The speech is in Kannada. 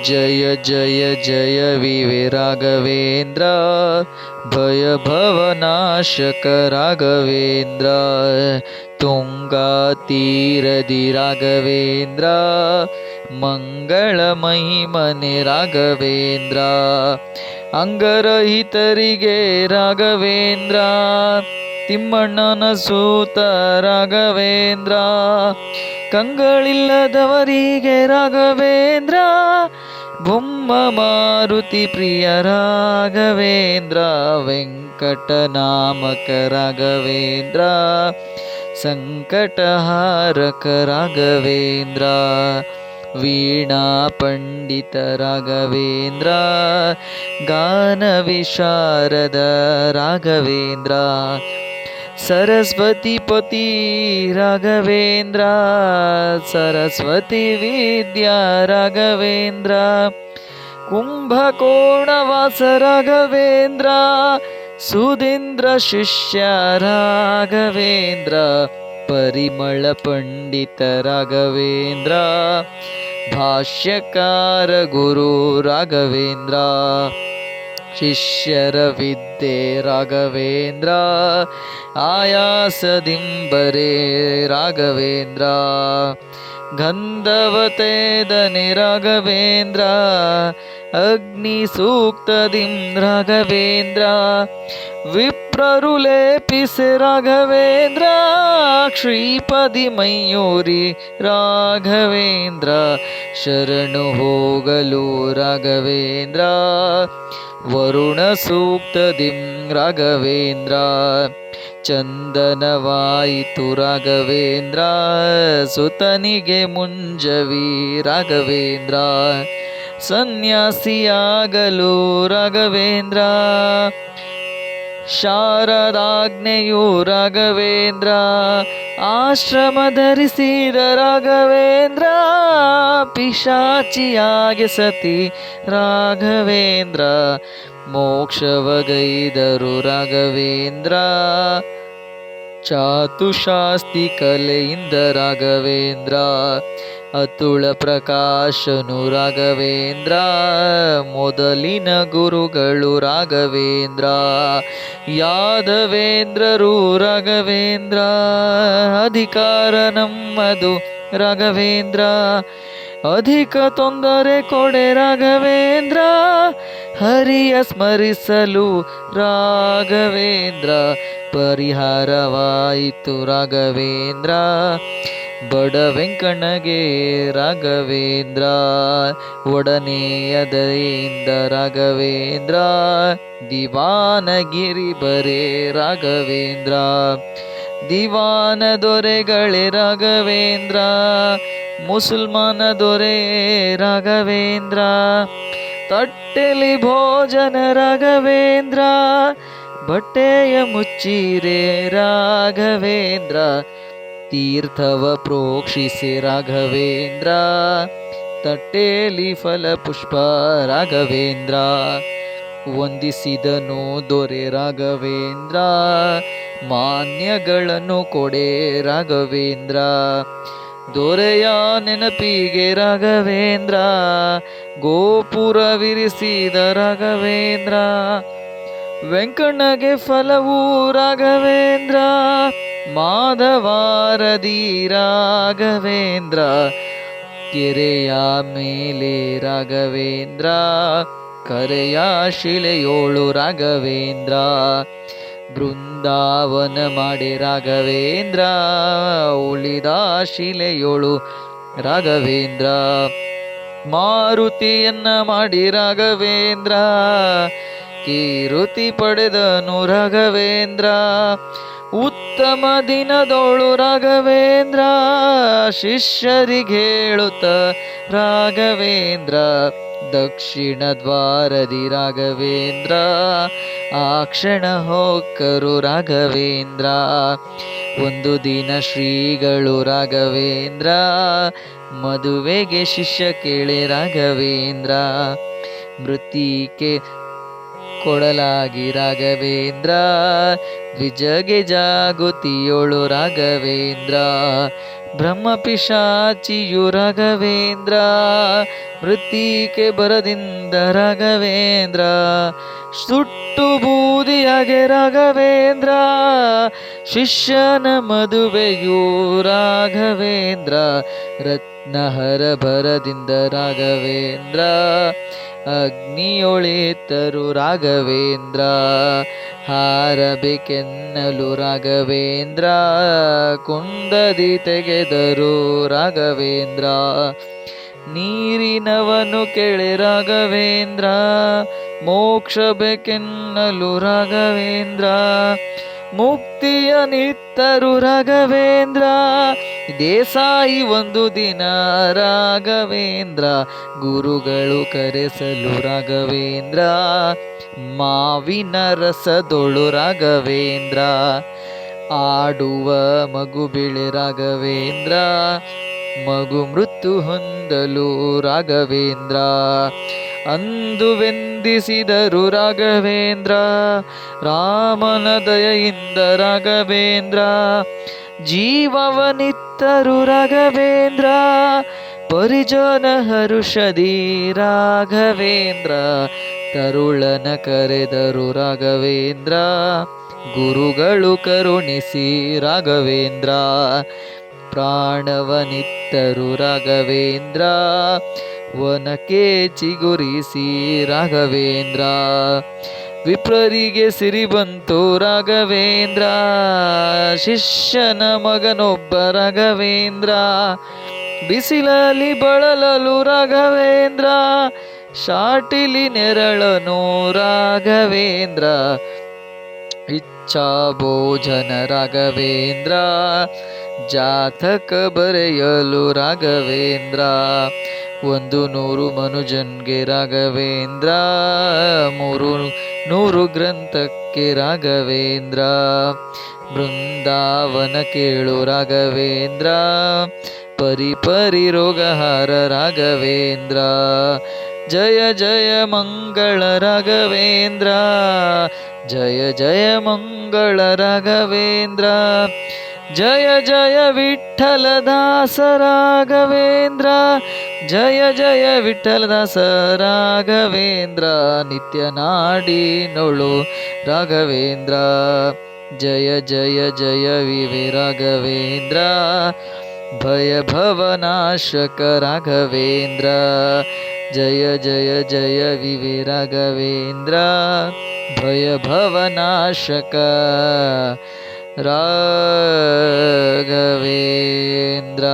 जय जय जय विवे राघवेंद्र भय भवनाशक राघवेंद्र ತುಂಗಾ ತೀರದಿ ರಾಘವೇಂದ್ರ ಮಂಗಳ ಮಹಿಮನೆ ರಾಘವೇಂದ್ರ ಅಂಗರಹಿತರಿಗೆ ರಾಘವೇಂದ್ರ ತಿಮ್ಮಣ್ಣನ ಸೂತ ರಾಘವೇಂದ್ರ ಕಂಗಳಿಲ್ಲದವರಿಗೆ ರಾಘವೇಂದ್ರ ಬೊಮ್ಮ ಮಾರುತಿ ಪ್ರಿಯ ರಾಘವೇಂದ್ರ ವೆಂಕಟನಾಮಕ ರಾಘವೇಂದ್ರ ಸಂಕಟಹಾರಕ ರಾಘವೇಂದ್ರ ವೀಣಾ ಪಂಡಿತ ರಾಘವೇಂದ್ರ ಗಾನ ವಿಶಾರದ ರಾಘವೇಂದ್ರ ಸರಸ್ವತಿ ಪತಿ ರಾಘವೇಂದ್ರ ಸರಸ್ವತಿ ವಿದ್ಯಾ ರಾಘವೇಂದ್ರ ಕುಂಭಕೋಣವಾಸ ರಾಘವೇಂದ್ರ ಸುಧೀಂದ್ರ ಶಿಷ್ಯ ರಾಘವೇಂದ್ರ ಪರಿಮಳ ಪಂಡಿತ ರಾಘವೇಂದ್ರ ಭಾಷ್ಯಕಾರ ಗುರು ರಾಘವೇಂದ್ರ ಶಿಷ್ಯರ ವಿದ್ಯೆ ರಾಘವೇಂದ್ರ ಆಯಾಸದಿಂಬರೆ ರಾಘವೇಂದ್ರ ಗಂಧವತೇದನೆ ರಾಘವೇಂದ್ರ ಅಗ್ನಿ ಸೂಕ್ತದಿಂ ರಾಘವೇಂದ್ರ ವಿಪ್ರರು ಲೇಪಿಸೆ ರಾಘವೇಂದ್ರ ಶ್ರೀಪದಿ ಮಯೂರಿ ರಾಘವೇಂದ್ರ ಶರಣು ಹೋಗಲು ರಾಘವೇಂದ್ರ ವರುಣ ಸೂಕ್ತದಿಂ ರಾಘವೇಂದ್ರ ಚಂದನವಾಯಿತು ರಾಘವೇಂದ್ರ ಸುತನಿಗೆ ಮುಂಜವಿ ರಾಘವೇಂದ್ರ ಸನ್ಯಾಸಿಯಾಗಲು ರಾಘವೇಂದ್ರ ಶಾರದಾಜ್ಞೆಯು ರಾಘವೇಂದ್ರ ಆಶ್ರಮ ಧರಿಸಿದ ರಾಘವೇಂದ್ರ ಪಿಶಾಚಿಯಾಗಿ ಸತಿ ರಾಘವೇಂದ್ರ ಮೋಕ್ಷವಗೈದರು ರಾಘವೇಂದ್ರ ಚಾತುಶಾಸ್ತಿ ಕಲೆಯಿಂದ ರಾಘವೇಂದ್ರ ಅತುಳ ಪ್ರಕಾಶನು ರಾಘವೇಂದ್ರ ಮೊದಲಿನ ಗುರುಗಳು ರಾಘವೇಂದ್ರ ಯಾದವೇಂದ್ರರು ರಾಘವೇಂದ್ರ ಅಧಿಕಾರ ನಮ್ಮದು ರಾಘವೇಂದ್ರ ಅಧಿಕ ತೊಂದರೆ ಕೊಡೆ ರಾಘವೇಂದ್ರ ಹರಿಯ ಸ್ಮರಿಸಲು ರಾಘವೇಂದ್ರ ಪರಿಹಾರವಾಯಿತು ರಾಘವೇಂದ್ರ ಬಡ ವೆಂಕಣ್ಣಗೆ ರಾಘವೇಂದ್ರ ಒಡನೆಯದೆಯಿಂದ ರಾಘವೇಂದ್ರ ದಿವಾನಗಿರಿ ಬರೆ ರಾಘವೇಂದ್ರ ದಿವಾನ ದೊರೆಗಳೇ ರಾಘವೇಂದ್ರ ಮುಸಲ್ಮಾನ ದೊರೆ ರಾಘವೇಂದ್ರ ತಟ್ಟೆಲಿ ಭೋಜನ ರಾಘವೇಂದ್ರ ಬಟ್ಟೆಯ ಮುಚ್ಚಿರೆ ರಾಘವೇಂದ್ರ ತೀರ್ಥವ ಪ್ರೋಕ್ಷಿಸಿ ರಾಘವೇಂದ್ರ ತಟ್ಟೆಲಿ ಫಲ ಪುಷ್ಪ ರಾಘವೇಂದ್ರ ವಂದಿಸಿದನು ದೊರೆ ರಾಘವೇಂದ್ರ ಮಾನ್ಯಗಳನ್ನು ಕೊಡೆ ರಾಘವೇಂದ್ರ ದೊರೆಯ ನೆನಪಿಗೆ ರಾಘವೇಂದ್ರ ಗೋಪುರವಿರಿಸಿದ ರಾಘವೇಂದ್ರ ವೆಂಕಣ್ಣಗೆ ಫಲವು ರಾಘವೇಂದ್ರ ಮಾಧವಾರದಿ ರಾಘವೇಂದ್ರ ಕೆರೆಯ ಮೇಲೆ ರಾಘವೇಂದ್ರ ಕರೆಯ ಶಿಲೆಯೋಳು ರಾಘವೇಂದ್ರ ಬೃಂದಾವನ ಮಾಡಿ ರಾಘವೇಂದ್ರ ಉಳಿದ ಶಿಲೆಯೋಳು ರಾಘವೇಂದ್ರ ಮಾರುತಿಯನ್ನ ಮಾಡಿ ರಾಘವೇಂದ್ರ ಕೀರುತಿ ಪಡೆದನು ರಾಘವೇಂದ್ರ ಉತ್ತಮ ದಿನದೋಳು ರಾಘವೇಂದ್ರ ಶಿಷ್ಯರಿಗೆ ಹೇಳುತ್ತ ರಾಘವೇಂದ್ರ ದಕ್ಷಿಣ ದ್ವಾರದಿ ರಾಘವೇಂದ್ರ ಆ ಕ್ಷಣ ಹೊಕ್ಕರು ರಾಘವೇಂದ್ರ ಒಂದು ದಿನ ಶ್ರೀಗಳು ರಾಘವೇಂದ್ರ ಮದುವೆಗೆ ಶಿಷ್ಯ ಕೇಳಿ ರಾಘವೇಂದ್ರ ಮೃತ್ತಿಕೆ ಕೊಡಲಾಗಿ ರಾಘವೇಂದ್ರ ದ್ವಿಜಗೆ ಜಾಗೃತಿಯೋಳು ರಾಘವೇಂದ್ರ ಬ್ರಹ್ಮ ಪಿಶಾಚಿಯು ರಾಘವೇಂದ್ರ, ಮೃತ್ತಿಕೆ ಬರದಿಂದ ರಾಘವೇಂದ್ರ, ಸುಟ್ಟು ಬೂದಿಯಾಗೆ ರಾಘವೇಂದ್ರ, ಶಿಷ್ಯನ ಮದುವೆಯು ರಾಘವೇಂದ್ರ, ರತ್ನಹರ ಭರದಿಂದ ರಾಘವೇಂದ್ರ, ಅಗ್ನಿಯೊಳಿತರು ರಾಘವೇಂದ್ರ, ಹಾರಬೇಕೆನ್ನಲು ರಾಘವೇಂದ್ರ, ಕುಂದದಿ ತೆಗೆದರು ರಾಘವೇಂದ್ರ, ನೀರಿನವನು ಕೆಳೆ ರಾಘವೇಂದ್ರ, ಮೋಕ್ಷ ಬೇಕೆನ್ನಲು ರಾಘವೇಂದ್ರ, ಮುಕ್ತಿಯ ನಿತ್ತರು ರಾಘವೇಂದ್ರ, ದೇಸಾಯಿ ಒಂದು ದಿನ ರಾಘವೇಂದ್ರ, ಗುರುಗಳು ಕರೆಸಲು ರಾಘವೇಂದ್ರ, ಮಾವಿನ ರಸದೊಳು ರಾಘವೇಂದ್ರ, ಆಡುವ ಮಗು ಬಿಳೆ ರಾಘವೇಂದ್ರ, ಮಗು ಮೃತ್ಯು ಹೊಂದಲು ರಾಘವೇಂದ್ರ, ಅಂದು ವೆಂದಿಸಿದರು ರಾಘವೇಂದ್ರ, ರಾಮನ ದಯೆಯಿಂದ ರಾಘವೇಂದ್ರ, ಜೀವವನಿತ್ತರು ರಾಘವೇಂದ್ರ, ಪರಿಜನ ಹರುಷದಿ ರಾಘವೇಂದ್ರ, ತರುಳನ ಕರೆದರು ರಾಘವೇಂದ್ರ, ಗುರುಗಳು ಕರುಣಿಸಿ ರಾಘವೇಂದ್ರ, ಪ್ರಾಣವನಿತ್ತರು ರಾಘವೇಂದ್ರ, ವನಕ್ಕೆ ಚಿಗುರಿಸಿ ರಾಘವೇಂದ್ರ, ವಿಪ್ರರಿಗೆ ಸಿರಿ ಬಂತು ರಾಘವೇಂದ್ರ, ಶಿಷ್ಯನ ಮಗನೊಬ್ಬ ರಾಘವೇಂದ್ರ, ಬಿಸಿಲಲ್ಲಿ ಬಳಲಲು ರಾಘವೇಂದ್ರ, ಶಾಟಿಲಿ ನೆರಳನು ರಾಘವೇಂದ್ರ, ಇಚ್ಛಾ ಭೋಜನ ರಾಘವೇಂದ್ರ, ಜಾತಕ ಬರೆಯಲು ರಾಘವೇಂದ್ರ, 100 ಮನುಜನ್ಗೆ ರಾಘವೇಂದ್ರ, 300 ಗ್ರಂಥಕ್ಕೆ ರಾಘವೇಂದ್ರ, ಬೃಂದಾವನ ಕೇಳು ರಾಘವೇಂದ್ರ, ಪರಿಪರಿ ರೋಗಹಾರ ರಾಘವೇಂದ್ರ, ಜಯ ಜಯ ಮಂಗಳ ರಾಘವೇಂದ್ರ, ಜಯ ಜಯ ಮಂಗಳ ರಾಘವೇಂದ್ರ, ಜಯ ಜಯ ವಿಠ್ಠಲದಾಸ ರಾಘವೇಂದ್ರ, ಜಯ ಜಯ ವಿಠ್ಠಲದಾಸ ರಾಘವೇಂದ್ರ, ನಿತ್ಯ ನಾಡಿನೊಳು ರಾಘವೇಂದ್ರ, ಜಯ ಜಯ ಜಯ ವಿವೆ ರಾಘವೇಂದ್ರ, ಭಯ ಭವನಾಶಕ ರಾಘವೇಂದ್ರ, ಜಯ ಜಯ ಜಯ ವಿವೆ ರಾಘವೇಂದ್ರ, ಭಯ ಭವನಾಶಕ ರಾಘವೇಂದ್ರ.